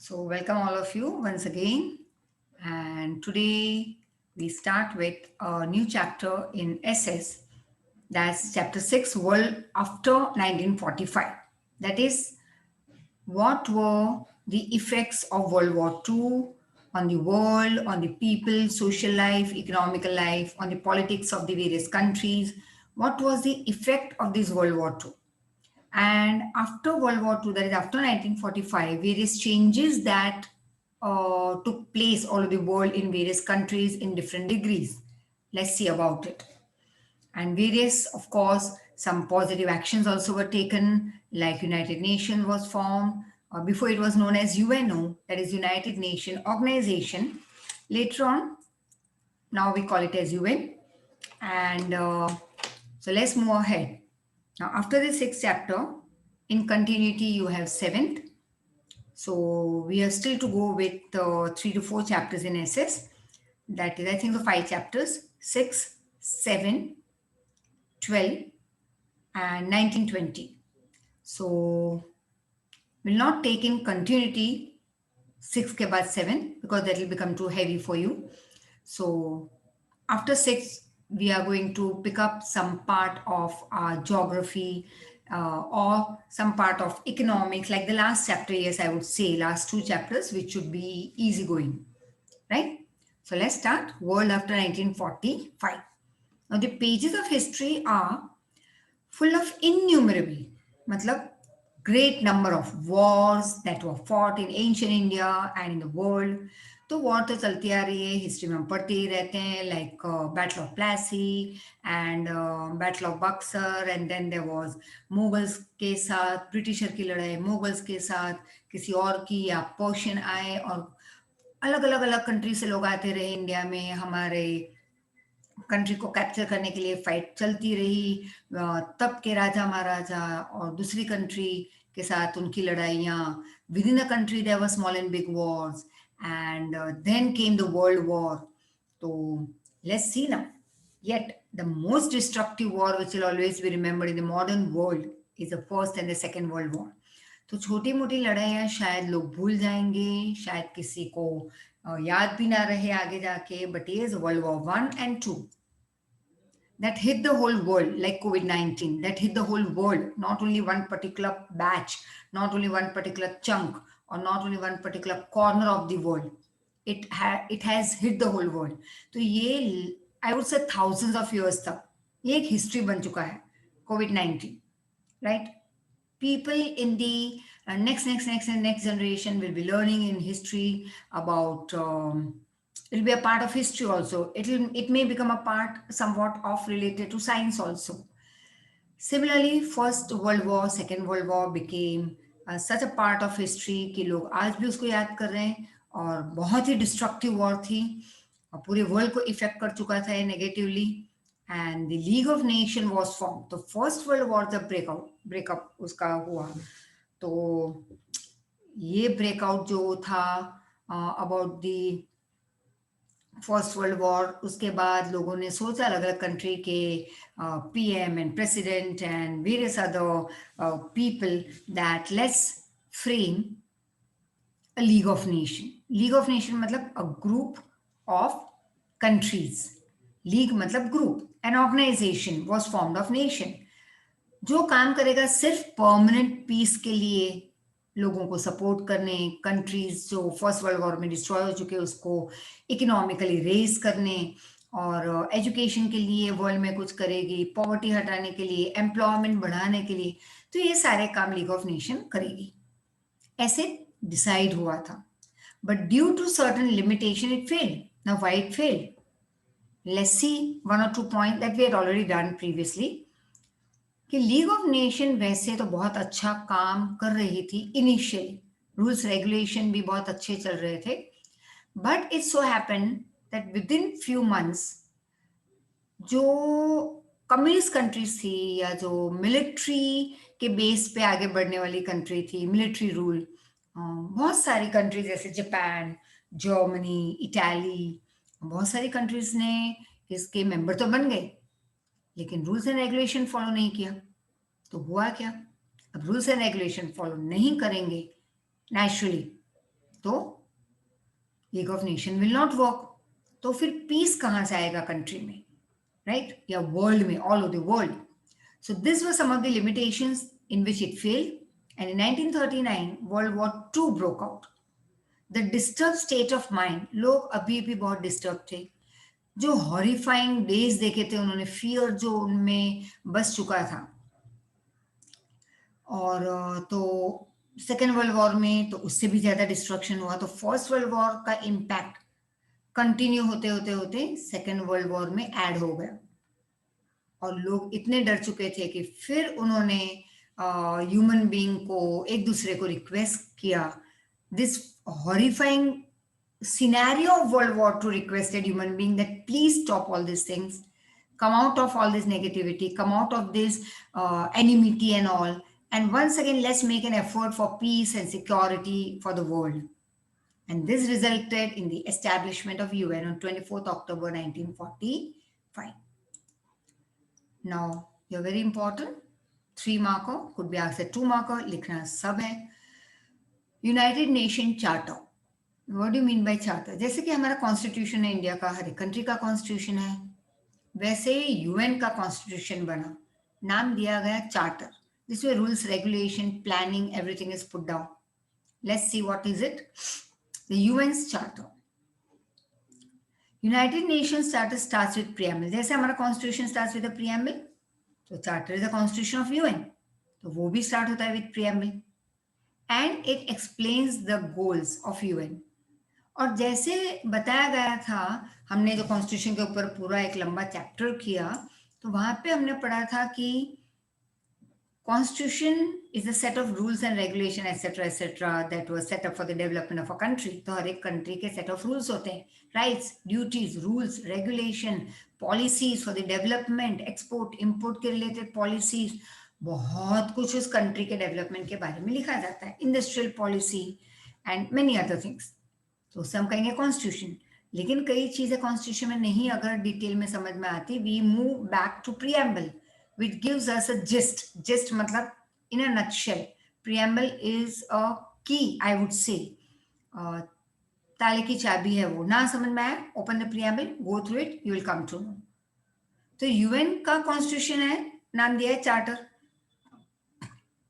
So, welcome all of you once again. And today we start with a new chapter in SS. That's chapter 6, World After 1945. That is, what were the effects of World War II on the world, on the people, social life, economical life, on the politics of the various countries? What was the effect of this World War II? And after World War II, that is after 1945, various changes that took place all over the world in various countries in different degrees. Let's see about it. And various, of course, some positive actions also were taken, like United Nations was formed. Before it was known as UNO, that is United Nation Organization. Later on, now we call it as UN. And so let's move ahead. Now, after the sixth chapter, in continuity, you have seventh. So we are still to go with 3 to 4 chapters in SS. That is, I think, the 5 chapters 6, 7, 12, and 1920. So we'll not take in continuity 6 ke baad 7 because that will become too heavy for you. So after 6, we are going to pick up some part of geography or some part of economics, like the last chapter, yes, I would say, last 2 chapters, which should be easygoing, right? So let's start World After 1945. Now, the pages of history are full of innumerable, matlab, great number of wars that were fought in ancient India and in the world. तो war तो चलती आ रही है, history में हम पढ़ते ही रहते हैं, like battle of Plassey and battle of Buxar, and then there was Mughals के साथ ब्रिटिशर की लड़ाई, मुगल्स के साथ किसी और की, या पर्शियन आए, और अलग अलग अलग कंट्री से लोग आते रहे इंडिया में, हमारे कंट्री को कैप्चर करने के लिए फाइट चलती रही। तब के राजा महाराजा और दूसरी कंट्री के साथ उनकी लड़ाइयाँ, with in a country there were small and big wars, and then came the World War. तो let's see now. Yet the most destructive war which will always be remembered in the modern world is the First and the Second World War. तो छोटी मोटी लड़ाइयाँ शायद लोग भूल जाएंगे, शायद किसी को याद भी ना रहे आगे जाके, बट ये is world war 1 and 2 that hit the whole world, like COVID-19, that hit the whole world, not only one particular batch, not only one particular chunk, or not only one particular corner of the world. It has hit the whole world. तो ये I would say thousands of years तक ये एक history बन चुका है, COVID-19, right? People in the next generation will be learning in history about it'll be a part of history also. It may become a part somewhat of related to science also. Similarly, First World War, Second World War became such a part of history कि लोग आज भी उसको याद कर रहे हैं, और बहुत ही डिस्ट्रक्टिव वॉर थी और पूरे वर्ल्ड को इफेक्ट कर चुका था negatively. And the league of nation was form. तो फर्स्ट वर्ल्ड वॉर जब ब्रेकअप उसका हुआ, तो ये ब्रेकआउट जो था about the first world war, उसके बाद लोगों ने सोचा, अलग अलग कंट्री के PM and president and various other people, that let's frame a league of nation. League of nation मतलब a group of countries. League मतलब group. An organization was formed of nation. जो काम करेगा सिर्फ परमानेंट पीस के लिए, लोगों को सपोर्ट करने, कंट्रीज जो फर्स्ट वर्ल्ड वॉर में डिस्ट्रॉय हो चुके उसको इकोनॉमिकली रेज करने, और एजुकेशन के लिए वर्ल्ड में कुछ करेगी, पॉवर्टी हटाने के लिए, एम्प्लॉयमेंट बढ़ाने के लिए. तो ये सारे काम लीग ऑफ नेशन करेगी, ऐसे डिसाइड हुआ था. But due to certain limitation it failed. Now why it failed? Let's see 1 or 2 point that we had already done previously. कि लीग ऑफ नेशन वैसे तो बहुत अच्छा काम कर रही थी इनिशियली, रूल्स रेगुलेशन भी बहुत अच्छे चल रहे थे, but it so happen that with in few months जो कम्युनिस्ट कंट्रीज थी, या जो मिलिट्री के बेस पे आगे बढ़ने वाली कंट्री थी, मिलिट्री रूल, बहुत सारी कंट्रीज जैसे जापान, जर्मनी, इटाली, बहुत सारी कंट्रीज ने इसके मेंबर तो बन गए, लेकिन रूल्स एंड रेगुलेशन फॉलो नहीं किया. तो हुआ क्या? अब रूल्स एंड रेगुलेशन फॉलो नहीं करेंगे, नेचुरली तो league of nation will not work. तो फिर पीस कहाँ से आएगा कंट्री में, राइट, या वर्ल्ड में, all over the world. So this was some of the limitations in which it failed. And in 1939, World War II broke out. The disturbed state of mind, लोग अभी भी बहुत डिस्टर्ब थे। जो horrifying days देखे थे उन्होंने, फियर जो उनमें बस चुका था। और तो सेकेंड वर्ल्ड वॉर में तो उससे भी ज्यादा डिस्ट्रक्शन हुआ। तो फर्स्ट वर्ल्ड वॉर का इम्पैक्ट कंटिन्यू होते होते होते सेकेंड वर्ल्ड वॉर में ऐड हो गया। और लोग इतने डर चुके थे कि फिर उन्होंने ह्यूमन बीइंग को एक दूसरे को रिक्वेस्ट किया। This horrifying scenario of World War II requested human being that please stop all these things, come out of all this negativity, come out of this enmity and all, and once again let's make an effort for peace and security for the world. And this resulted in the establishment of UN on 24th October 1945. Now, you're very important. 3 marker, could be asked at 2 marker, लिखना सब है। United nation charter, what do mean by charter? जैसे कि हमारा constitution है India का, हर एक country का कॉन्स्टिट्यूशन है, वैसे यूएन का कॉन्स्टिट्यूशन बना, नाम दिया गया चार्टर, जिसमें rules, regulation, planning, everything is put down. Let's see what is it, the UN's charter. United Nations charter starts with preamble, जैसे हमारा constitution starts with the preamble, तो charter is the constitution of UN, तो वो भी start होता है with preamble. And it explains the goals of UN. और जैसे बताया गया था, हमने जो कॉन्स्टिट्यूशन के ऊपर पूरा एक लंबा चैप्टर किया, तो वहां पे हमने पढ़ा था कि constitution is a set of rules and regulation etcetera that was set up for the development of a country. तो हर एक कंट्री के सेट ऑफ रूल्स होते हैं, rights, duties, rules, regulation, policies for the development, export import के related policies, बहुत कुछ उस country के डेवलपमेंट के बारे में लिखा जाता है, industrial policy and many other things. तो उससे हम कहेंगे कॉन्स्टिट्यूशन। लेकिन कई चीजें कॉन्स्टिट्यूशन में नहीं अगर डिटेल में समझ में आती, we move back to preamble which gives us a gist. Gist मतलब in a nutshell, preamble is a key, I would say, ताले की चाबी है वो। ना समझ में आया, open the preamble, go through it, you will come to know. तो यूएन का कॉन्स्टिट्यूशन है, नाम दिया है charter,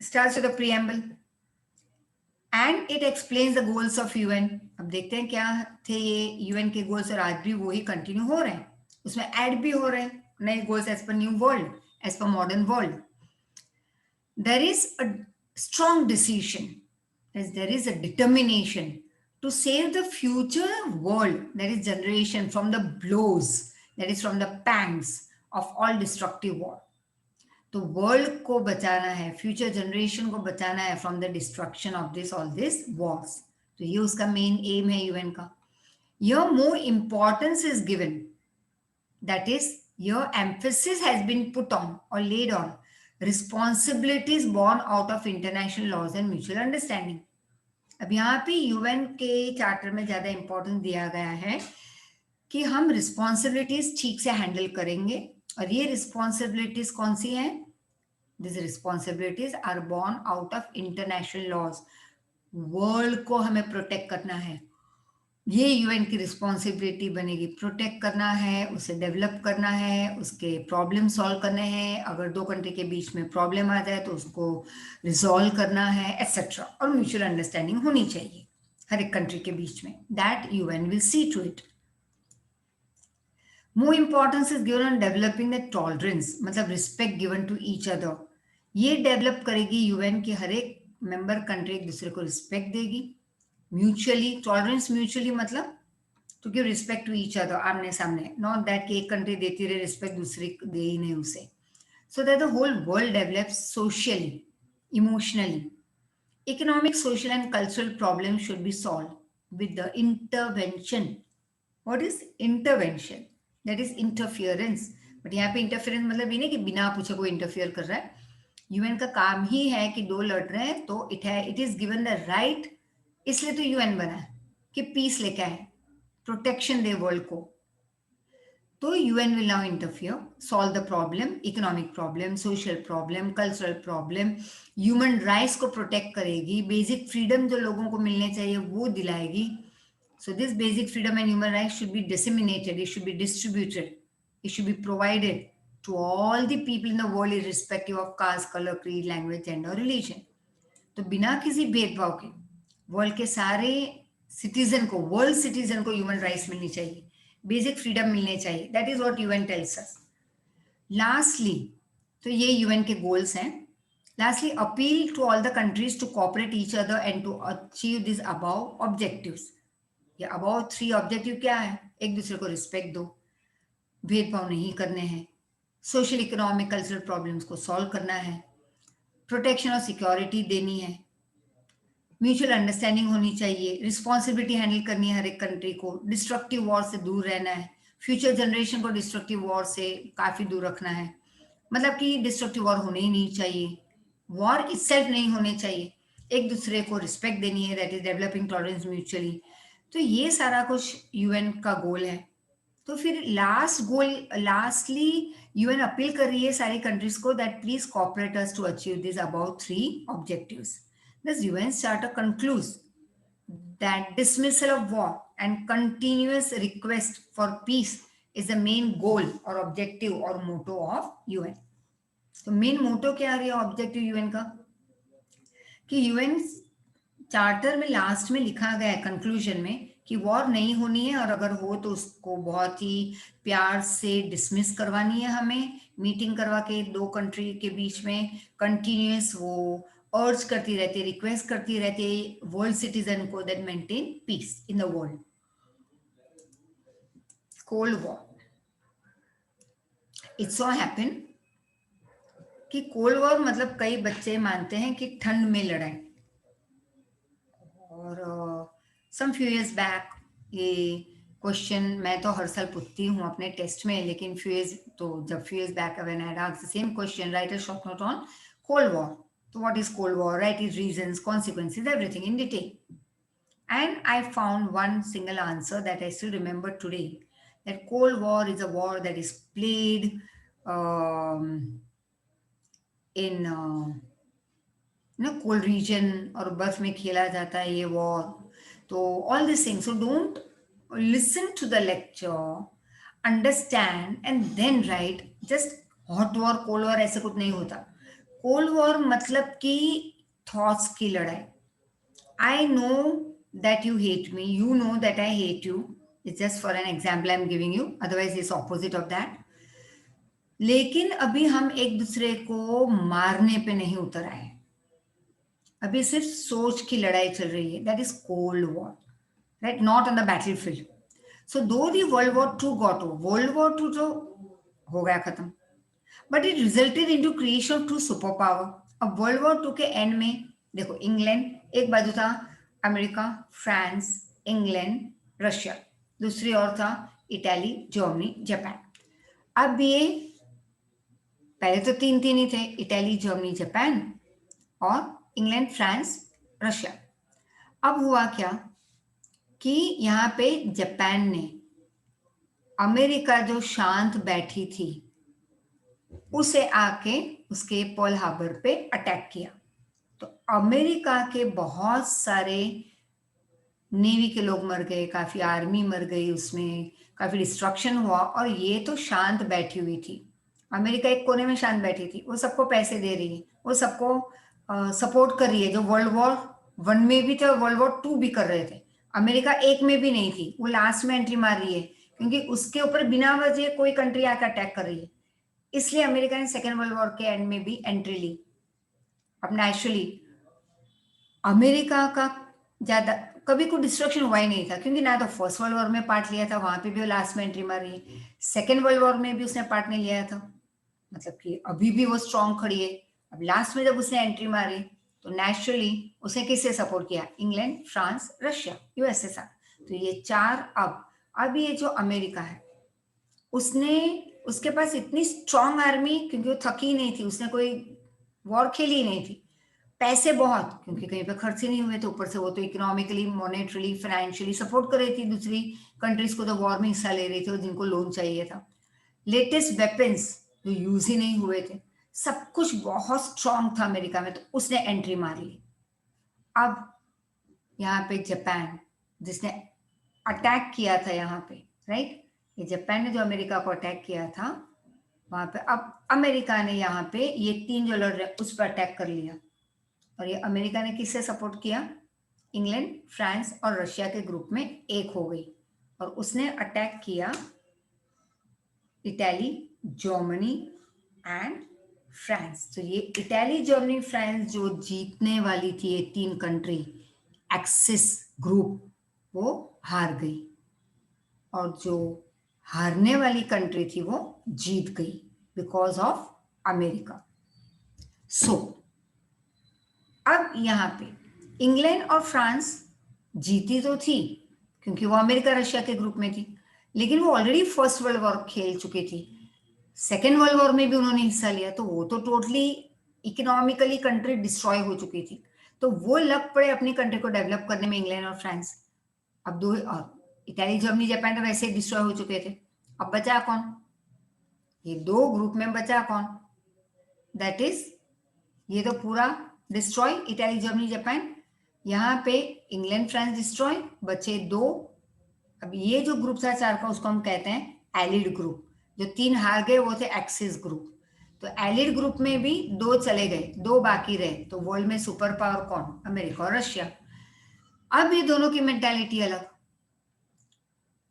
starts with the preamble and it explains the goals of UN. अब देखते हैं क्या थे ये यूएन के गोल्स, और आज भी वही कंटिन्यू हो रहे हैं, उसमें ऐड भी हो रहे हैं नए goals as per new world, as per modern world. There is a strong decision, there is a determination to save the future world, that is generation, from the blows, that is from the pangs of all destructive war. तो world को बचाना है, future generation को बचाना है from the destruction of this all this wars. तो ये उसका मेन एम है यूएन का। Your more importance is given, that is your emphasis has been put on और laid on responsibilities born out of international laws and mutual understanding. अब यहाँ पे UN के चार्टर में ज्यादा इंपॉर्टेंस दिया गया है कि हम रिस्पॉन्सिबिलिटीज ठीक से हैंडल करेंगे। और ये रिस्पॉन्सिबिलिटीज कौन सी हैं? This responsibilities are born out of international laws. World को हमें प्रोटेक्ट करना है, ये यूएन की रिस्पॉन्सिबिलिटी बनेगी। प्रोटेक्ट करना है, उसे डेवलप करना है, उसके प्रॉब्लम सॉल्व करने हैं, अगर दो कंट्री के बीच में प्रॉब्लम आ जाए तो उसको रिजॉल्व करना है, एटसेट्रा। और म्यूचुअल अंडरस्टैंडिंग होनी चाहिए हर एक कंट्री के बीच में, that UN will see to it. More importance is given on developing the tolerance, मतलब respect given to each other. ये डेवलप करेगी यूएन की हर एक मेंबर कंट्री एक दूसरे को रिस्पेक्ट देगी म्यूचुअली। टॉलरेंस म्यूचुअली मतलब to give respect to each other, आमने सामने, नॉट दैट कि एक कंट्री देती रहे रिस्पेक्ट, दूसरी दे ही नहीं उसे। So that the whole world develops socially, emotionally. Economic, social and cultural problem should be solved with the intervention. What is intervention? That is interference. But यहाँ पे इंटरफियरेंस मतलब ये नहीं कि बिना पूछे कोई इंटरफियर कर रहा है। यूएन का काम ही है कि दो लड़ रहे हैं तो it is given the right, इसलिए तो यूएन बना है कि पीस लेके आए, प्रोटेक्शन दे वर्ल्ड को। तो UN will now interfere, solve the problem, economic problem, social problem, cultural problem, human rights को प्रोटेक्ट करेगी, बेसिक फ्रीडम जो लोगों को मिलने चाहिए वो दिलाएगी. So this basic freedom and human rights should be disseminated, it should be distributed, it should be provided to all the people in the world irrespective of caste, color, creed, language, gender, religion. तो बिना किसी भेदभाव के world के सारे citizen को, world citizen को human rights मिलनी चाहिए, बेसिक फ्रीडम मिलने चाहिए. That is what UN tells us. Lastly, तो ये यूएन के गोल्स हैं. Lastly, appeal to all the countries to cooperate each other and to achieve this above objectives. ये अबाव 3 ऑब्जेक्टिव क्या है? एक दूसरे को रिस्पेक्ट दो, भेदभाव नहीं करने हैं, सोशल इकोनॉमिक कल्चरल प्रॉब्लम्स को सॉल्व करना है, प्रोटेक्शन और सिक्योरिटी देनी है, म्यूचुअल अंडरस्टैंडिंग होनी चाहिए, रिस्पॉन्सिबिलिटी हैंडल करनी है हर एक कंट्री को, डिस्ट्रक्टिव वॉर से दूर रहना है, फ्यूचर जनरेशन को डिस्ट्रक्टिव वॉर से काफ़ी दूर रखना है. मतलब कि डिस्ट्रक्टिव वॉर होने ही नहीं चाहिए, वॉर इटसेल्फ नहीं होने चाहिए, एक दूसरे को रिस्पेक्ट देनी है, that is developing tolerance mutually. तो ये सारा कुछ यूएन का गोल है. तो फिर last goal, lastly UN appeal कर रही है सारी कंट्रीज को that please cooperate us to achieve this about 3 objectives. This UN charter concludes that dismissal of war and continuous request for peace is the main goal or objective or motto of UN. तो main motto क्या है objective UN का? कि UN charter में last में लिखा गया है कंक्लूजन में कि वॉर नहीं होनी है, और अगर हो तो उसको बहुत ही प्यार से डिसमिस करवानी है हमें, मीटिंग करवा के 2 कंट्री के बीच में कंटिन्यूस वो अर्ज करती रहती, रिक्वेस्ट करती रहती वर्ल्ड सिटीजन को that maintain piece in the world. Cold war, it so happen कि कोल्ड वॉर मतलब कई बच्चे मानते हैं कि ठंड में लड़ाई. और सम फ्यू इयर्स बैक ये क्वेश्चन मैं तो हर साल पूछती हूँ अपने टेस्ट में, लेकिन few years back when I asked the same question, right a short note on cold war. So what is Cold War? Write its reasons, consequences, everything in detail. And I found one single answer that I still remember today. That Cold War is a war that is played in cold region और बर्फ में खेला जाता है ये war. तो all these things. So don't listen to the lecture, understand and then write. Just hot war, cold war ऐसे कुछ नहीं होता. कोल्ड वॉर मतलब कि थॉट्स की लड़ाई. I know that you hate me, you know that I hate you. It's just for an example I am giving you, otherwise it's opposite of that. लेकिन अभी हम एक दूसरे को मारने पे नहीं उतर आए, अभी सिर्फ सोच की लड़ाई चल रही है. That is Cold War, right? Not on the battle field. So though the World War 2 got over, World War 2 जो हो गया खत्म, but it resulted into creation of 2 super power. अब वर्ल्ड वॉर 2 के एंड में देखो, इंग्लैंड एक बाजू था, अमेरिका, फ्रांस, इंग्लैंड, रशिया दूसरी ओर था, इटली, जर्मनी, जापान. अब ये पहले तो 3 ही थे, इटली, जर्मनी, जापान और इंग्लैंड, फ्रांस, रशिया. अब हुआ क्या कि यहाँ पे जापान ने अमेरिका जो शांत बैठी थी उसे आके उसके पर्ल हार्बर पे अटैक किया. तो अमेरिका के बहुत सारे नेवी के लोग मर गए, काफी आर्मी मर गई, उसमें काफी डिस्ट्रक्शन हुआ. और ये तो शांत बैठी हुई थी, अमेरिका एक कोने में शांत बैठी थी, वो सबको पैसे दे रही है, वो सबको सपोर्ट कर रही है, जो वर्ल्ड वॉर 1 में भी थे और वर्ल्ड वॉर 2 भी कर रहे थे. अमेरिका 1 में भी नहीं थी, वो लास्ट में एंट्री मार रही है क्योंकि उसके ऊपर बिना वजह कोई कंट्री आकर अटैक कर रही है, इसलिए अमेरिका ने सेकेंड वर्ल्ड वॉर के एंड में भी एंट्री ली. अब नेचुरली अमेरिका का ज्यादा कभी कोई डिस्ट्रक्शन हुआ ही नहीं था, क्योंकि ना तो फर्स्ट वर्ल्ड वॉर में पार्ट लिया था, वहां पे भी वो लास्ट में एंट्री मारी है, सेकेंड वर्ल्ड वॉर में भी उसने पार्ट नहीं लिया था, मतलब कि अभी भी वो स्ट्रॉन्ग खड़ी है. अब लास्ट में जब उसने एंट्री मारी तो नेचुरली उसने किससे सपोर्ट किया? England, France, Russia, USSR. तो ये 4. अब ये जो अमेरिका है उसके पास इतनी स्ट्रॉन्ग आर्मी, क्योंकि वो थकी नहीं थी, उसने कोई वॉर खेली नहीं थी, पैसे बहुत, क्योंकि कहीं पे खर्च ही नहीं हुए थे, ऊपर से वो तो इकोनॉमिकली, मॉनेटरी, फाइनेंशियली सपोर्ट कर रही थी दूसरी कंट्रीज को, तो वॉर में हिस्सा ले रही थी और जिनको लोन चाहिए था। लेटेस्ट वेपन्स जो यूज ही नहीं हुए थे, सब कुछ बहुत स्ट्रांग था अमेरिका में, तो उसने एंट्री मार ली। अब यहाँ पे जापान, जिसने अटैक किया था यहाँ पे, राइट, ये जापान ने जो अमेरिका को अटैक किया था वहां पे, अब अमेरिका ने यहाँ पे ये 3 जो लड़ रहे उस पर अटैक कर लिया। और ये अमेरिका ने किससे सपोर्ट किया? इंग्लैंड, फ्रांस और रशिया के ग्रुप में एक हो गई, और उसने अटैक किया इटली, जर्मनी एंड फ्रांस। तो ये इटली, जर्मनी, फ्रांस जो जीतने वाली थी, ये 3 कंट्री एक्सिस ग्रुप, वो हार गई, और जो हारने वाली कंट्री थी वो जीत गई बिकॉज ऑफ अमेरिका। सो अब यहाँ पे इंग्लैंड और फ्रांस जीती तो थी क्योंकि वो अमेरिका रशिया के ग्रुप में थी, लेकिन वो ऑलरेडी फर्स्ट वर्ल्ड वॉर खेल चुकी थी, सेकेंड वर्ल्ड वॉर में भी उन्होंने हिस्सा लिया, तो वो तो टोटली इकोनॉमिकली कंट्री डिस्ट्रॉय हो चुकी थी, तो वो लग पड़े अपनी कंट्री को डेवलप करने में, इंग्लैंड और फ्रांस। अब दो, और इटली, जर्मनी, जापान तो वैसे ही डिस्ट्रॉय हो चुके थे, अब बचा कौन? ये 2 ग्रुप में बचा कौन? दैट इज, ये तो पूरा डिस्ट्रॉय, इटली, जर्मनी, जापान। यहाँ पे इंग्लैंड, फ्रांस डिस्ट्रॉय, बचे 2। अब ये जो ग्रुप था 4 का, उसको हम कहते हैं एलिड ग्रुप। जो 3 हार गए वो थे एक्सिस ग्रुप। तो एलिड ग्रुप में भी 2 चले गए, 2 बाकी रहे, तो वर्ल्ड में सुपर पावर कौन? अमेरिका और रशिया। अब ये दोनों की मेंटालिटी अलग,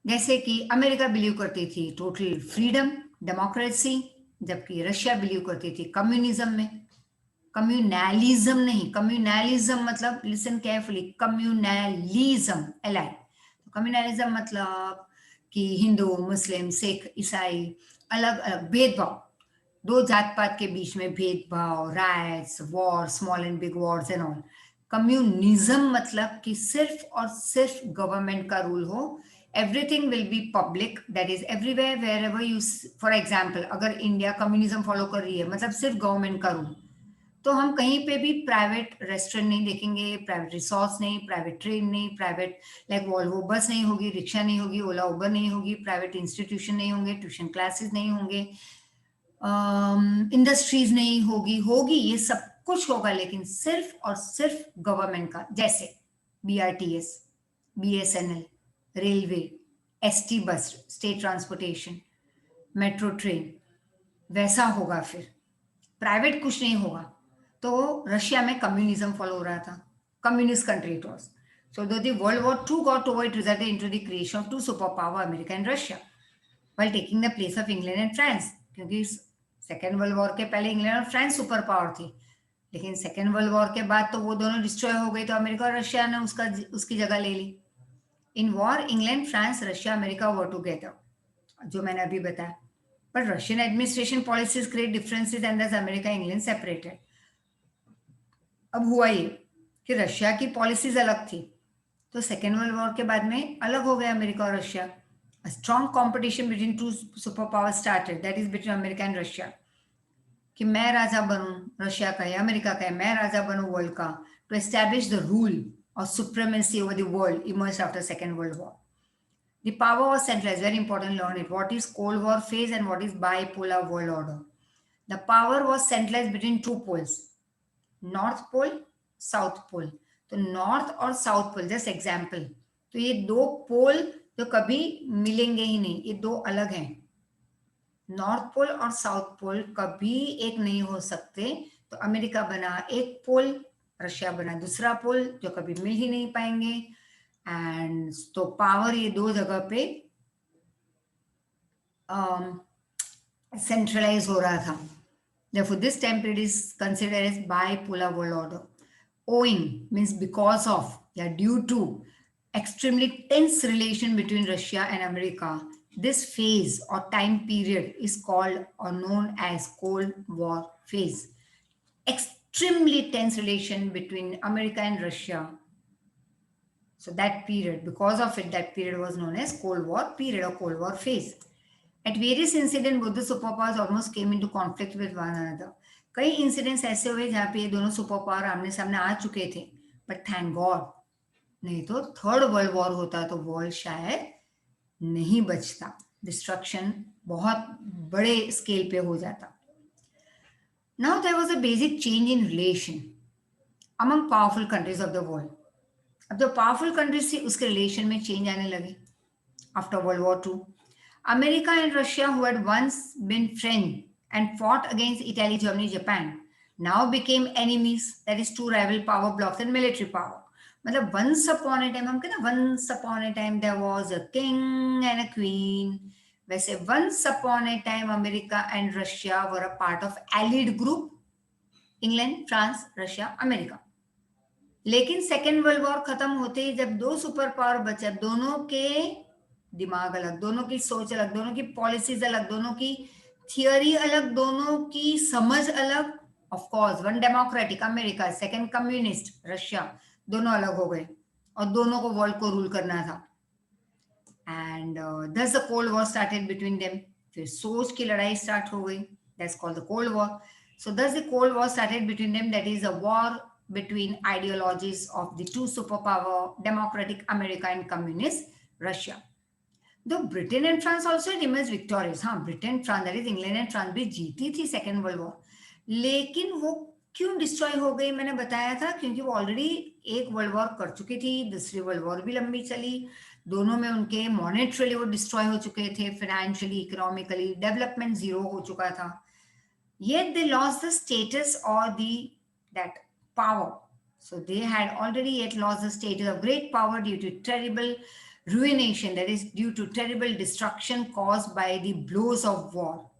जैसे कि अमेरिका बिलीव करती थी टोटल फ्रीडम, डेमोक्रेसी, जबकि रशिया बिलीव करती थी कम्युनिज्म में। कम्युनलिज्म नहीं, कम्युनलिज्म मतलब, listen carefully, communalism, L I. तो कम्युनलिज्म मतलब कि हिंदू, मुस्लिम, सिख, ईसाई अलग अलग भेदभाव, 2 जात पात के बीच में भेदभाव, rights, war, small and big wars and all. Communism मतलब कि सिर्फ और सिर्फ गवर्नमेंट का रूल हो, everything will be public, that is everywhere where ever you. For example, अगर इंडिया कम्युनिज्म फॉलो कर रही है, मतलब सिर्फ गवर्नमेंट का रूल, तो हम कहीं पे भी प्राइवेट रेस्टोरेंट नहीं देखेंगे, प्राइवेट रिसोर्ट्स नहीं, प्राइवेट ट्रेन नहीं, प्राइवेट लाइक वॉल्वो बस नहीं होगी, रिक्शा नहीं होगी, ओला उबर नहीं होगी, प्राइवेट इंस्टीट्यूशन नहीं होंगे, ट्यूशन क्लासेस नहीं होंगे, इंडस्ट्रीज नहीं होगी ये सब कुछ होगा, लेकिन सिर्फ और सिर्फ गवर्नमेंट का। जैसे BRTS, BSNL, रेलवे, ST बस, स्टेट ट्रांसपोर्टेशन, मेट्रो ट्रेन, वैसा होगा। फिर प्राइवेट कुछ नहीं होगा। तो रशिया में कम्युनिज्म फॉलो हो रहा था, communist country it was. So the World War 2 got over, it resulted into the creation of 2 super power, America and Russia, while taking the place of England and France. क्योंकि second World war के पहले England और France super power थी, लेकिन second World war के बाद तो वो दोनों डिस्ट्रॉय हो गई, तो अमेरिका और रशिया ने उसकी जगह ले ली। In war England, France, Russia, America were together, जो मैंने अभी बताया। But Russian administration policies create differences and thus America, England separated. अब हुआ ये कि रशिया की पॉलिसीज अलग थी, तो सेकेंड वर्ल्ड वॉर के बाद में अलग हो गए अमेरिका और Russia. A strong competition between 2 superpowers started, that is between America and Russia. कि मैं राजा बनूं, रशिया का या अमेरिका का है, मैं राजा बनूं वर्ल्ड का, to establish the rule or supremacy over the world emerged after Second World War. The power was centralized, very important, learn it. What is Cold War phase and what is bipolar world order? The power was centralized between 2 poles, North Pole, South Pole. तो north और south pole, just example, तो ये 2 पोल जो कभी मिलेंगे ही नहीं, ये 2 अलग हैं। नॉर्थ पोल और साउथ पोल कभी एक नहीं हो सकते, तो अमेरिका बना एक पोल, रशिया बना दूसरा पोल, जो कभी मिल ही नहीं पाएंगे। एंड तो पावर ये 2 जगह पे सेंट्रलाइज हो रहा था। Therefore, this time period is considered as bipolar world order. Owing means because of, yeah, due to extremely tense relation between Russia and America, this phase or time period is called or known as Cold War phase. Extremely tense relation between America and Russia. So that period, because of it, that period was known as Cold War period or Cold War phase. At various incidents, both the superpowers almost came into conflict with one another. कई incidents ऐसे हुए जहाँ पे ये दोनों super power आमने सामने आ चुके थे, बट थैंक गॉड, नहीं तो थर्ड वर्ल्ड वॉर होता तो वर्ल्ड शायद नहीं बचता, डिस्ट्रक्शन बहुत बड़े स्केल पे हो जाता. Now there was a basic change in relation among powerful countries of the world. अब जो पावरफुल कंट्रीज थी उसके रिलेशन में चेंज आने लगे after World War II. America and Russia, who had once been friends and fought against Italy, Germany, Japan, now became enemies. That is two rival power blocks and military power. मतलब once upon a time, हम कहते हैं once upon a time there was a king and a queen. वैसे once upon a time America and Russia were a part of allied group. England, France, Russia, America. लेकिन second World war खत्म होते ही जब दो super power बचे, दोनों के दिमाग अलग, दोनों की सोच अलग, दोनों की पॉलिसीज अलग, दोनों की थियोरी अलग, दोनों की समझ अलग. Of course one democratic America, second communist Russia, दोनों अलग हो गए और दोनों को वर्ल्ड को रूल करना था. एंड दस the cold war started between them. फिर सोच की लड़ाई स्टार्ट हो गई, that's called the cold war. So thus the Cold War started between them, that is a war between ideologies of the two superpower, democratic America and communist Russia. Though Britain and France also had emerged victorious. हाँ, Britain, France, that is England and France भी जीती थी second World war. लेकिन वो क्यों destroy हो गई मैंने बताया था, क्योंकि वो ऑलरेडी एक वर्ल्ड वॉर कर चुकी थी, दूसरी वर्ल्ड वॉर भी लंबी चली, दोनों में उनके मॉनेटरली वो डिस्ट्रॉय हो चुके थे, फाइनेंशियली, इकोनॉमिकली डेवलपमेंट जीरो हो चुका था. Yet they lost the status or that power. So they had already yet lost the status of great power due to terrible ruination, that is due to terrible destruction caused by the blows of war,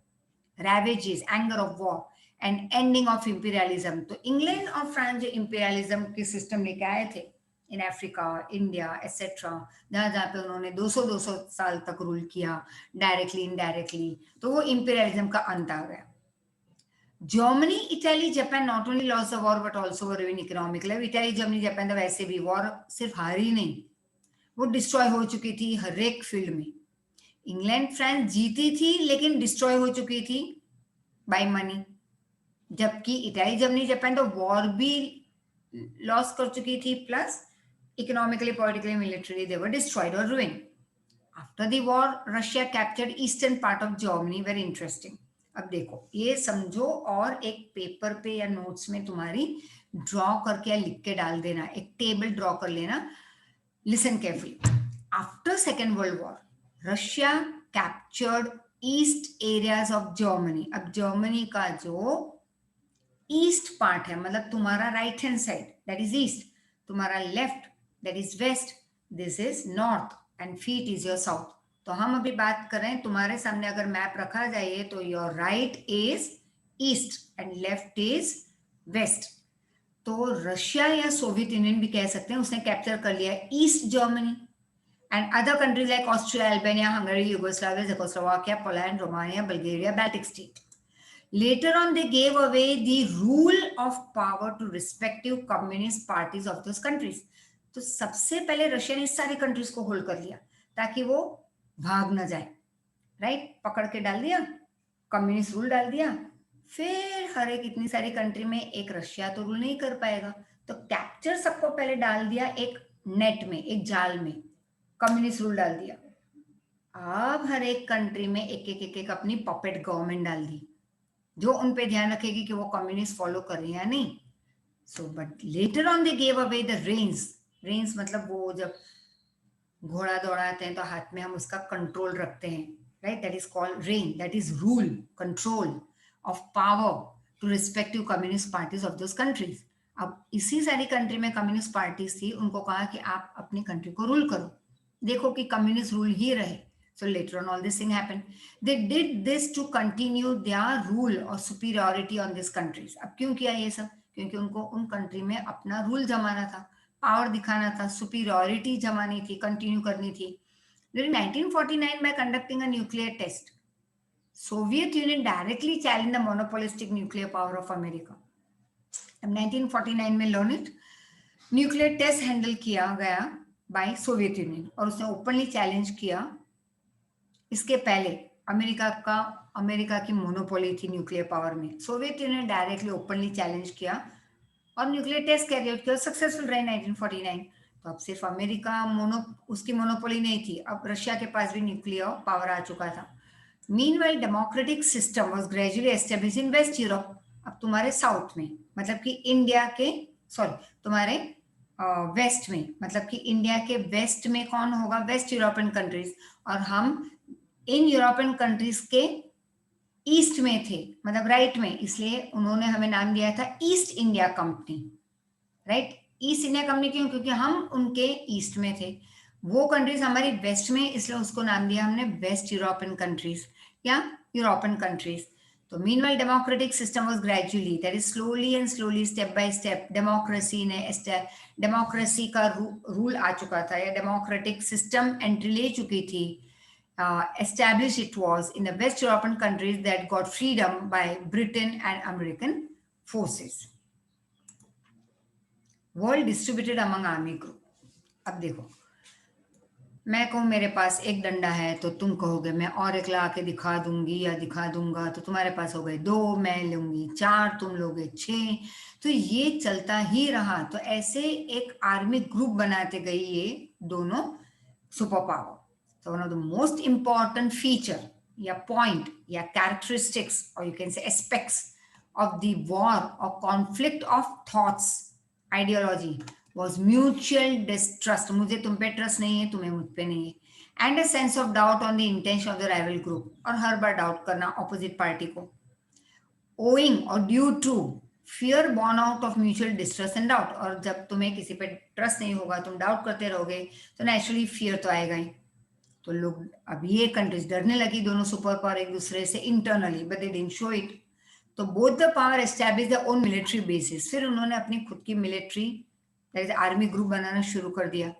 ravages, anger of war and ending of imperialism. तो England और France जो imperialism के system लेके आए थे in Africa, India etcetera, जहाँ जहाँ पे उन्होंने 200 साल तक रूल किया डायरेक्टली इनडायरेक्टली, तो वो imperialism का अंत आ गया. Germany, Italy, Japan not only loss the war but also were ruin economically. Italy, Germany, Japan तो वैसे भी वॉर सिर्फ हारी नहीं, वो डिस्ट्रॉय हो चुकी थी हर एक फील्ड में. इंग्लैंड, फ्रांस जीती थी लेकिन डिस्ट्रॉय हो चुकी थी बाय मनी, जबकि इटली, जर्मनी, जापान तो वॉर भी लॉस कर चुकी थी, plus economically, politically, military they were destroyed और ruin. After the war Russia captured eastern part of Germany. Very interesting. अब देखो ये समझो और एक पेपर पे या नोट्स में तुम्हारी ड्रॉ करके या लिख के डाल देना, एक टेबल ड्रॉ कर लेना. Listen carefully. After second World War Russia captured east areas of Germany. अब जर्मनी का जो ईस्ट पार्ट है, मतलब तुम्हारा right hand side, that is east, तुम्हारा left that is west, this is north and feet is your south. तो हम अभी बात कर रहे हैं, तुम्हारे सामने अगर मैप रखा जाए तो your right is east and left is west. तो रशिया या सोवियत यूनियन भी कह सकते हैं, उसने कैप्चर कर लिया East Germany and other countries like Austria, Albania, Hungary, Yugoslavia, Czechoslovakia, Poland, Romania, Bulgaria, Baltic state. Later on, they gave away the rule of power to respective communist parties of those countries. तो सबसे पहले Russia ने सारी countries को hold कर लिया ताकि वो भाग न जाए, राइट. पकड़ के डाल दिया, कम्युनिस्ट रूल डाल दिया, फिर हर एक इतनी सारी कंट्री में एक रशिया तो रूल नहीं कर पाएगा, तो कैप्चर सबको पहले डाल दिया एक नेट में, एक जाल में, कम्युनिस्ट रूल डाल दिया. अब हर एक कंट्री में एक अपनी पपेट गवर्नमेंट डाल दी जो उन पे ध्यान रखेगी कि वो कम्युनिस्ट फॉलो कर रही है या नहीं. So but later on they gave away the Reigns. Reigns मतलब वो जब घोड़ा दौड़ाते हैं तो हाथ में हम उसका कंट्रोल रखते हैं, right. That is called reign, that is rule, control of power to respective communist parties of those countries. अब इसी सारी कंट्री में कम्युनिस्ट पार्टीज थी, उनको कहा कि आप अपनी कंट्री को रूल करो, देखो कि कम्युनिस्ट रूल ही रहे. So later on all this thing happened. They did this to continue their rule or superiority on these countries. अब क्यों किया ये सब? क्योंकि उनको उन कंट्री में अपना रूल जमाना था, पावर दिखाना था, सुपीरियरिटी जमानी थी, कंटिन्यू करनी थी. During 1949 by conducting a nuclear test, Soviet Union directly challenged the monopolistic nuclear power of America. अब 1949 में learn it, nuclear test handle किया गया by Soviet Union और उसने ओपनली चैलेंज किया इसके पहले अमेरिका की मोनोपोली थी न्यूक्लियर पावर में। Soviet union directly openly challenge किया और न्यूक्लियर टेस्ट कैरी आउट किया, सक्सेसफुल रहे 1949। तो अब सिर्फ अमेरिका उसकी मोनोपोली नहीं थी, अब रशिया के पास भी न्यूक्लियर पावर आ चुका था। Meanwhile democratic system was gradually establish in west Europe. अब तुम्हारे साउथ में, मतलब कि इंडिया के, सॉरी, तुम्हारे वेस्ट में, मतलब कि इंडिया के वेस्ट में कौन होगा? Waste European countries. और हम इन यूरोपियन कंट्रीज के ईस्ट में थे, मतलब राइट में, इसलिए उन्होंने हमें नाम दिया था east India company. Right, east India company क्यों? क्योंकि हम उनके ईस्ट में थे, वो कंट्रीज हमारी वेस्ट में, इसलिए उसको नाम दिया हमने वेस्ट यूरोपियन कंट्रीज या यूरोपियन कंट्रीज। तो meanwhile democratic system was gradually, that is slowly and slowly, step by step, democracy का रूल आ चुका था, या डेमोक्रेटिक सिस्टम एंट्री ले चुकी थी। Established it was in the West European countries that got freedom by Britain and American forces. World distributed among army group. अब देखो, मैं कहूँ मेरे पास एक डंडा है तो तुम कहोगे मैं और एक ला के दिखा दूंगी या दिखा दूंगा, तो तुम्हारे पास हो गए 2, मैं लूंगी 4, तुम लोगे 6, तो ये चलता ही रहा। तो ऐसे एक आर्मी ग्रुप बनाते गई ये दोनों super power. So one of the most important feature, yeah, point, yeah, characteristics, or you can say aspects of the war or conflict of thoughts, ideology, was mutual distrust. मुझे तुम पे trust नहीं है, तुम्हें मुझ पे नहीं है, and a sense of doubt on the intention of the rival group, और हर बार डाउट करना opposite party को, owing or due to fear born out of mutual distrust and doubt। और जब तुम्हें किसी पे ट्रस्ट नहीं होगा, तुम डाउट करते रहोगे, तो नेचुरली फियर तो आएगा ही। तो लोग, अब ये कंट्रीज डरने लगी दोनों सुपर पावर एक दूसरे से internally, but they didn't show it. तो both the power establish the own military basis, फिर उन्होंने अपनी खुद की military, that is army group बनाना शुरू कर दिया।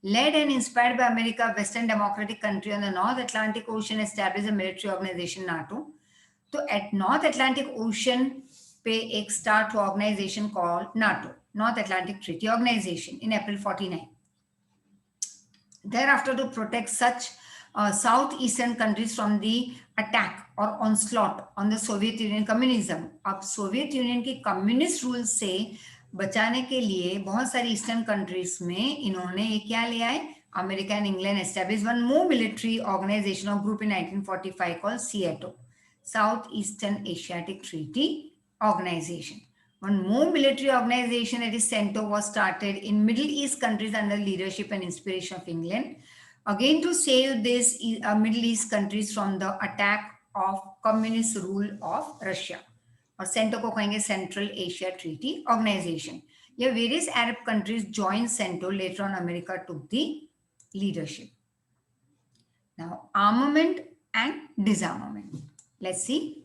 Led and inspired by America, western democratic country on the North Atlantic Ocean establish a military organisation NATO. तो एट नॉर्थ अटलांटिक ओशन पे एक स्टार्ट हुआ organisation called NATO, North Atlantic Treaty Organisation, in April 49। Thereafter, to protect such southeastern countries from the attack or onslaught on the Soviet Union communism। अब Soviet union की communist rule से बचाने के लिए बहुत सारी ईस्टर्न कंट्रीज में इन्होंने ये क्या लिया है? America and England establish one more military organisation और group in 1945 called SEATO, South Eastern Asiatic Treaty Organisation. One more military organization at its center was started in Middle East countries under leadership and inspiration of England, again to save these Middle East countries from the attack of communist rule of Russia। और CentOS को कहेंगे central Asia treaty organisation. ये various Arab countries joined CENTO, later on America took the leadership। Now armament and disarmament, let's see।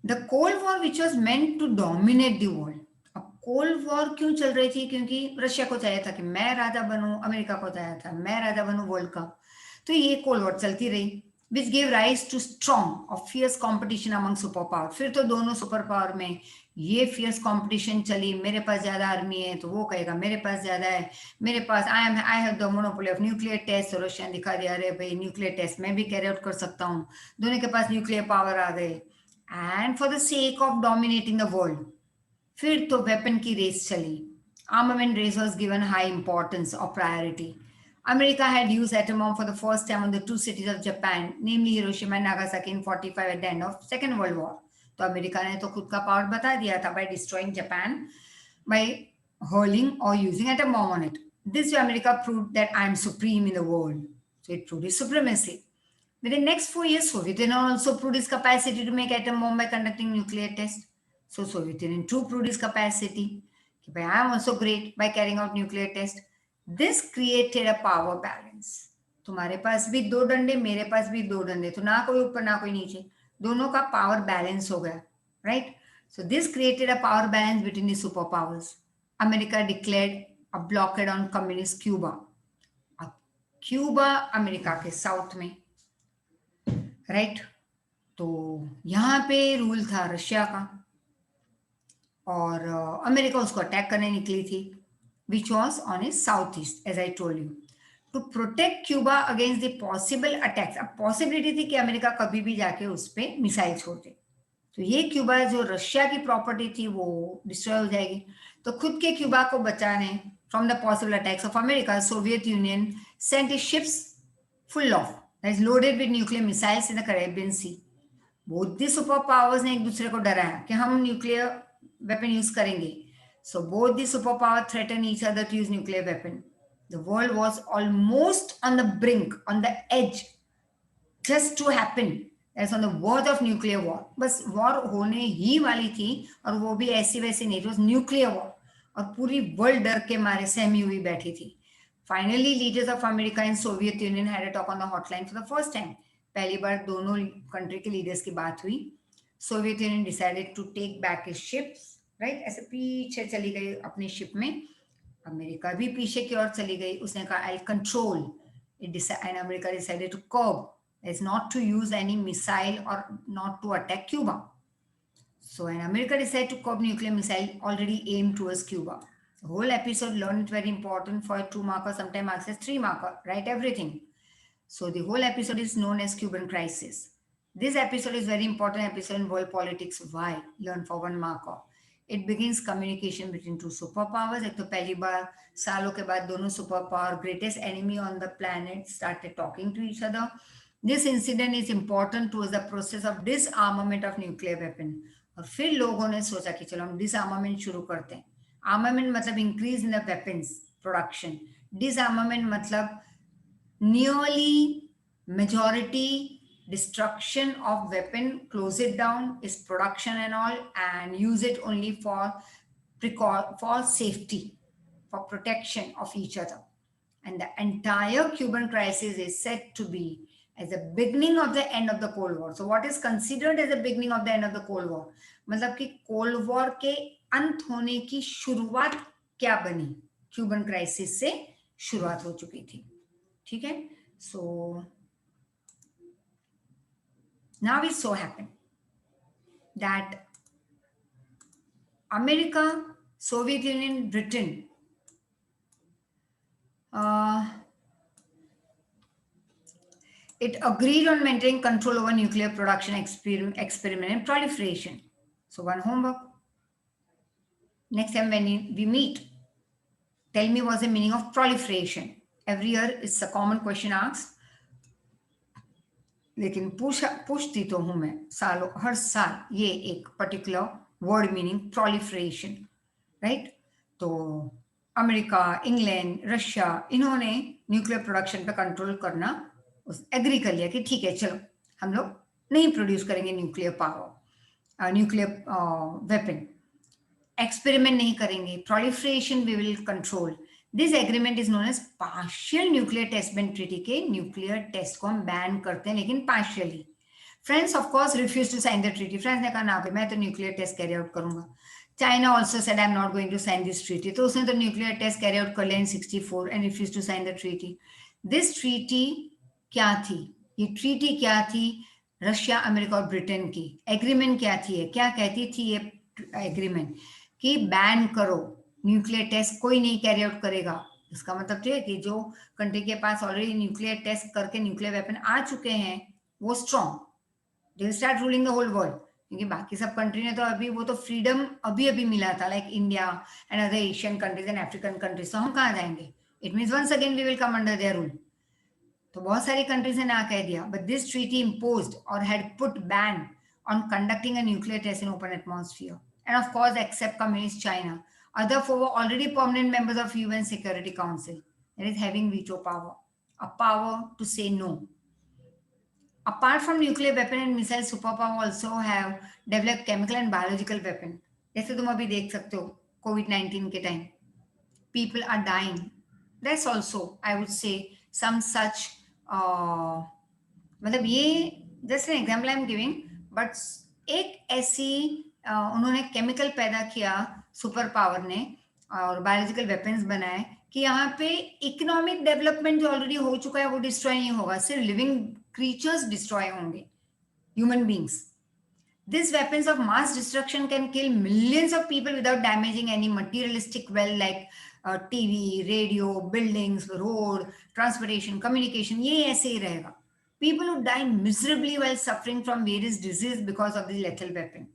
The Cold War which was meant to dominate the world। अब cold war क्यों चल रही थी? क्योंकि Russia को चाहिए था कि मैं राजा बनूं, अमेरिका को चाहिए था मैं राजा बनूं वर्ल्ड का, तो ये कोल्ड वॉर चलती रही, which gave rise to strong or fierce competition among super power। फिर तो दोनों सुपर पावर में ये फियर्स कंपटीशन चली, मेरे पास ज्यादा आर्मी है तो वो कहेगा मेरे पास ज्यादा है, मेरे पास I have the monopoly of nuclear test, तो रशिया दिखा दिया अरे भाई न्यूक्लियर टेस्ट मैं भी कैरी आउट कर सकता हूँ, दोनों के पास न्यूक्लियर पावर आ गए। And for the sake of dominating the world, फिर तो वेपन की रेस चली। Armament race was given high importance और priority. America had used atom bomb for the first time on the two cities of Japan, namely Hiroshima and Nagasaki in 45 at the end of Second World War। तो America ने तो खुद का power बता दिया था by destroying Japan by hurling or using atom bomb on it। This way America proved that I am supreme in the world, so it proved its supremacy। Within the next 4 years, Soviet Union also proved its capacity to make atom bomb by conducting nuclear tests। So Soviet Union too proved its capacity कि I am also great by carrying out nuclear tests। This created a power balance। तुम्हारे पास भी 2 डंडे, मेरे पास भी 2 डंडे, तो ना कोई ऊपर ना कोई नीचे, दोनों का पावर बैलेंस हो गया, right. So this created a power balance between the super powers. America declared a blockade on communist Cuba. अब क्यूबा अमेरिका के साउथ में, राइट, तो यहाँ पे रूल था रशिया का, और अमेरिका उसको अटैक करने निकली थी, which was on his southeast, as I told you। To protect Cuba against the possible attacks. अब पॉसिबिलिटी थी कि अमेरिका कभी भी जाके उस पर मिसाइल छोड़ दे, तो ये क्यूबा जो रशिया की प्रॉपर्टी थी वो डिस्ट्रॉय हो जाएगी। तो खुद के क्यूबा को बचाने from the possible attacks of America, Soviet Union sent its ships full of that is loaded with nuclear missiles in the Caribbean sea. Both the super powers ने एक दूसरे को डराया कि हम न्यूक्लियर वेपन यूज करेंगे। So both the super power threaten each other to use nuclear weapon. The world was almost on the brink, on the edge, just to happen as on the word of nuclear war. बस war होने ही वाली थी, और वो भी ऐसी वैसी नहीं, इट न्यूक्लियर वॉर, और पूरी वर्ल्ड डर के मारे सहमी हुई बैठी थी। Finally leaders of America and Soviet Union had a talk on the hotline for the first time. पहली बार दोनों कंट्री के लीडर्स की बात हुई। Soviet Union decided to take back his ships, right, ऐसे पीछे चली गई अपनी शिप में। अमेरिका भी पीछे की ओर चली गई, उसने कहा I control it, and America decided to curb is not to use any missile or not to attack Cuba. So, and America decided to curb nuclear missile already aimed towards Cuba. The whole episode learned very important for a 2 marker, sometimes marks as 3 marker, write everything. So, the whole episode is known as Cuban crisis. This episode is very important episode in world politics. Why? Learn for 1 marker. It begins communication between two superpowers. एक तो पहली बार सालों के बाद दोनों superpower, greatest enemy on the planet, started talking to each other. This incident is important towards the process of disarmament of nuclear weapon. और फिर लोगों ने सोचा कि चलो हम disarmament शुरू करते हैं। Armament मतलब increase in the weapons production. Disarmament मतलब nearly majority destruction of weapon, close it down, its production and all, and use it only for safety, for protection of each other. And the entire Cuban crisis is said to be as the beginning of the end of the Cold War. So what is considered as the beginning of the end of the Cold War? मतलब कि cold war के अंत होने की शुरुआत क्या बनी? Cuban crisis से शुरुआत हो चुकी थी, ठीक है? So now it so happened that America, Soviet Union, Britain it agreed on maintaining control over nuclear production, experiment and proliferation. So one homework. Next time when we meet, tell me what's the meaning of proliferation. Every year it's a common question asked. लेकिन पूछती तो हूं मैं सालों हर साल ये एक particular word meaning proliferation, right? तो अमेरिका, इंग्लैंड, रशिया, इन्होंने न्यूक्लियर प्रोडक्शन पे कंट्रोल करना एग्री कर लिया कि ठीक है चलो हम लोग नहीं प्रोड्यूस करेंगे nuclear power, nuclear weapon, experiment नहीं करेंगे, proliferation we will control. This agreement is known as partial nuclear test ban treaty के न्यूक्लियर टेस्ट को हम बैन करते हैं लेकिन partially. France of course refuse to sign the treaty. France ने कहा ना भाई मैं तो न्यूक्लियर टेस्ट कैरी आउट करूंगा। China also said I am not going to sign this treaty, तो उसने तो न्यूक्लियर टेस्ट कैरी आउट कर लिया in 64 and refuse to sign the treaty. This treaty क्या थी? ये ट्रीटी क्या थी? रशिया, अमेरिका और ब्रिटेन की एग्रीमेंट क्या थी? क्या कहती थी ये एग्रीमेंट कि बैन करो, न्यूक्लियर टेस्ट कोई नहीं कैरी आउट करेगा। इसका मतलब तो है कि जो कंट्री के पास ऑलरेडी न्यूक्लियर टेस्ट करके न्यूक्लियर वेपन आ चुके हैं वो strong, they start ruling the whole world. क्योंकि बाकी सब कंट्री ने तो अभी वो तो फ्रीडम अभी अभी मिला था, like India and other Asian countries and African countries. तो हम कहाँ जाएंगे? It means once again we will come under their rule. तो बहुत सारी कंट्रीज ने ना कह दिया, बट दिस ट्रीटी इम्पोज्ड और had put ban on conducting a nuclear test in open atmosphere, and of course except communist China. Other four were already permanent members of UN Security Council, that is having veto power, a power to say no. Apart from nuclear weapon and missile, superpower also have developed chemical and biological weapon. जैसे तुम अभी देख सकते हो COVID-19 के time people are dying. That's also I would say some such मतलब ये just an example I'm giving, but एक ऐसी उन्होंने केमिकल पैदा किया सुपर पावर ने और बायोलॉजिकल वेपन्स बनाए कि यहाँ पे इकोनॉमिक डेवलपमेंट जो ऑलरेडी हो चुका है वो डिस्ट्रॉय नहीं होगा, सिर्फ लिविंग क्रीचर्स डिस्ट्रॉय होंगे, human beings. This weapons of mass destruction can kill millions of people without damaging any materialistic well like TV, radio, buildings, road, transportation, communication, ये ऐसे ही रहेगा. People would die miserably while suffering from various diseases because of the lethal weapon.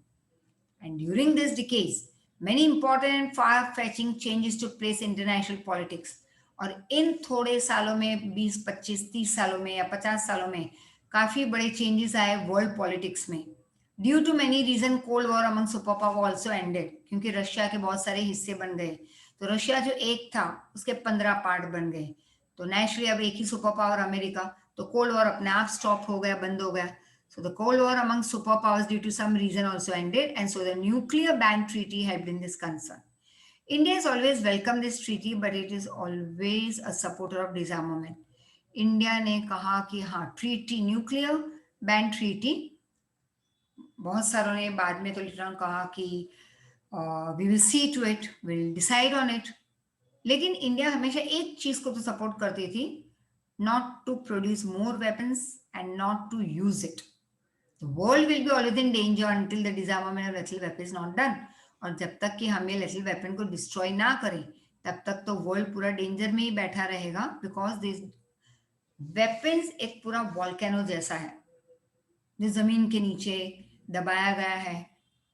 And during these decades, many important and far-fetching changes took place in international politics. और इन थोड़े सालों में 20, 25, 30 सालों में या 50 सालों में काफी बड़े चेंजेस आए वर्ल्ड पॉलिटिक्स में. Due to many reason cold war among super power also ended, क्योंकि रशिया के बहुत सारे हिस्से बन गए. तो रशिया जो एक था उसके 15 पार्ट बन गए. तो नेचुरली अब एक ही सुपर पावर अमेरिका, तो कोल्ड वॉर अपने आप स्टॉप हो गया, बंद हो गया. So the Cold War among superpowers due to some reason also ended, and so the nuclear ban treaty helped in this concern. India has always welcomed this treaty, but it is always a supporter of disarmament. India ने कहा कि हाँ treaty, nuclear ban treaty, बहुत सारों ने बाद में तो लिटरल कहा कि we will see to it, will decide on it. लेकिन इंडिया हमेशा एक चीज को तो सपोर्ट करती थी, not to produce more weapons and not to use it. The world will be always in danger until the disarmament of lethal weapon is not done. और जब तक कि हम ये lethal weapon को डिस्ट्रॉय ना करें तब तक तो वर्ल्ड पूरा डेंजर में ही बैठा रहेगा. बिकॉज दिस वेपन्स एक पूरा वॉल्केनो जैसा है जो जमीन के नीचे दबाया गया है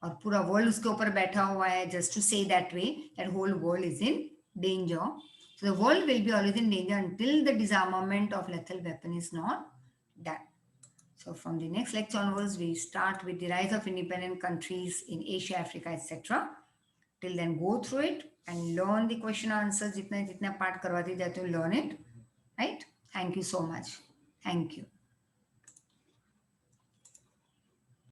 और पूरा वर्ल्ड उसके ऊपर बैठा हुआ है. Just to say that way that whole world is in danger. So the world will be always in danger until the disarmament of lethal weapon is not done. So from the next lecture onwards, we start with the rise of independent countries in Asia, Africa, etc. Till then, go through it and learn the question answers. जितना जितना part करवाते जाते हो, learn it, right? Thank you so much. Thank you.